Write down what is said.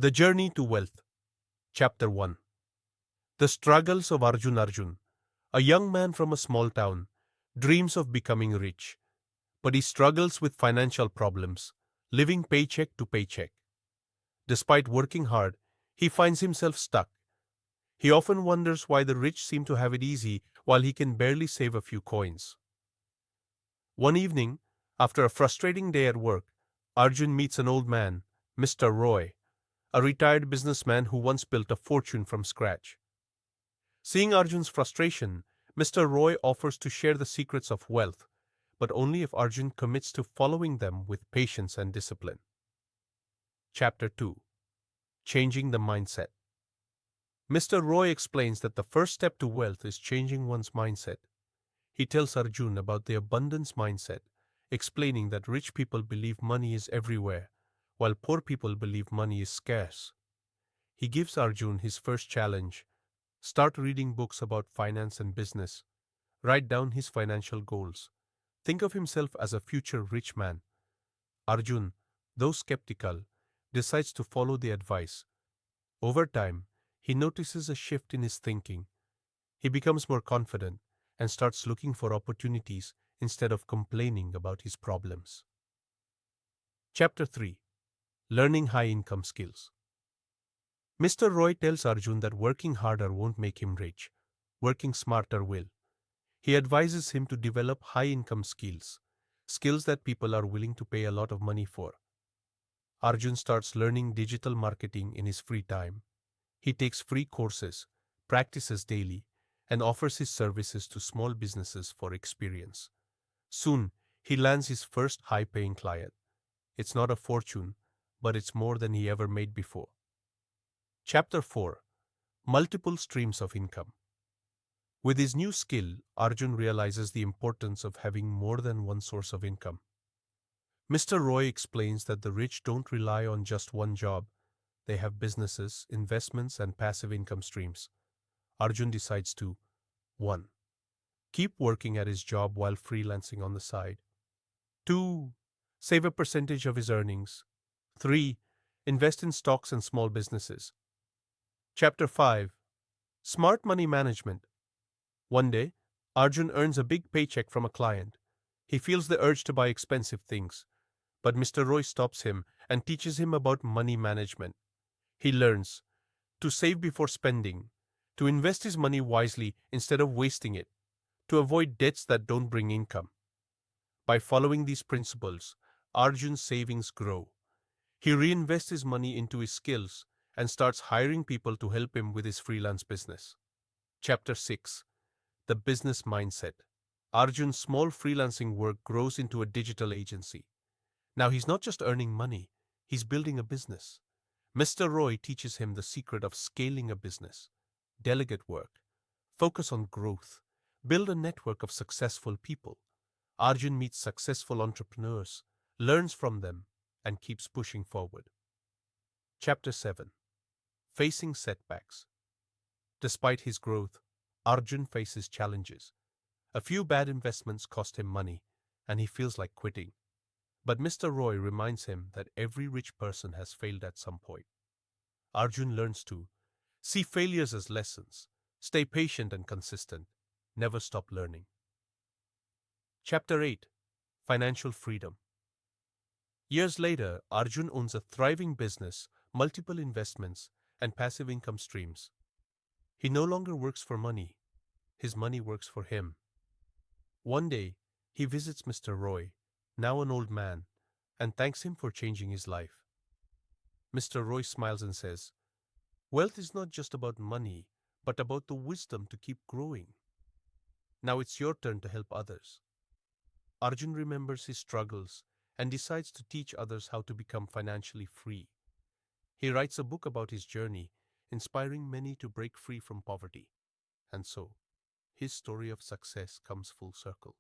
The Journey to Wealth. Chapter 1. The Struggles of Arjun. A young man from a small town dreams of becoming rich, but he struggles with financial problems, living paycheck to paycheck. Despite working hard, he finds himself stuck. He often wonders why the rich seem to have it easy while he can barely save a few coins. One evening, after a frustrating day at work, Arjun meets an old man, Mr. Roy, a retired businessman who once built a fortune from scratch. Seeing Arjun's frustration, Mr. Roy offers to share the secrets of wealth, but only if Arjun commits to following them with patience and discipline. Chapter 2. Changing the Mindset. Mr. Roy explains that the first step to wealth is changing one's mindset. He tells Arjun about the abundance mindset, explaining that rich people believe money is everywhere, while poor people believe money is scarce. He gives Arjun his first challenge: start reading books about finance and business. Write down his financial goals. Think of himself as a future rich man. Arjun, though skeptical, decides to follow the advice. Over time, he notices a shift in his thinking. He becomes more confident and starts looking for opportunities instead of complaining about his problems. Chapter 3. Learning high-income skills. Mr. Roy tells Arjun that working harder won't make him rich. Working smarter will. He advises him to develop high-income skills, skills that people are willing to pay a lot of money for. Arjun starts learning digital marketing in his free time. He takes free courses, practices daily, and offers his services to small businesses for experience. Soon, he lands his first high-paying client. It's not a fortune, but it's more than he ever made before. Chapter 4. Multiple Streams of Income. With his new skill, Arjun realizes the importance of having more than one source of income. Mr. Roy explains that the rich don't rely on just one job. They have businesses, investments, and passive income streams. Arjun decides to 1. Keep working at his job while freelancing on the side. 2. Save a percentage of his earnings. 3. Invest in stocks and small businesses. Chapter 5. Smart Money Management. One day, Arjun earns a big paycheck from a client. He feels the urge to buy expensive things, but Mr. Roy stops him and teaches him about money management. He learns to save before spending, to invest his money wisely instead of wasting it, to avoid debts that don't bring income. By following these principles, Arjun's savings grow. He reinvests his money into his skills and starts hiring people to help him with his freelance business. Chapter 6. The Business Mindset. Arjun's small freelancing work grows into a digital agency. Now he's not just earning money, he's building a business. Mr. Roy teaches him the secret of scaling a business. Delegate work. Focus on growth. Build a network of successful people. Arjun meets successful entrepreneurs, learns from them, and keeps pushing forward. Chapter 7. Facing Setbacks. Despite his growth, Arjun faces challenges. A few bad investments cost him money, and he feels like quitting. But Mr. Roy reminds him that every rich person has failed at some point. Arjun learns to see failures as lessons, stay patient and consistent, never stop learning. Chapter 8. Financial Freedom. Years later, Arjun owns a thriving business, multiple investments, and passive income streams. He no longer works for money. His money works for him. One day, he visits Mr. Roy, now an old man, and thanks him for changing his life. Mr. Roy smiles and says, "Wealth is not just about money, but about the wisdom to keep growing. Now it's your turn to help others." Arjun remembers his struggles and decides to teach others how to become financially free. He writes a book about his journey, inspiring many to break free from poverty. And so, his story of success comes full circle.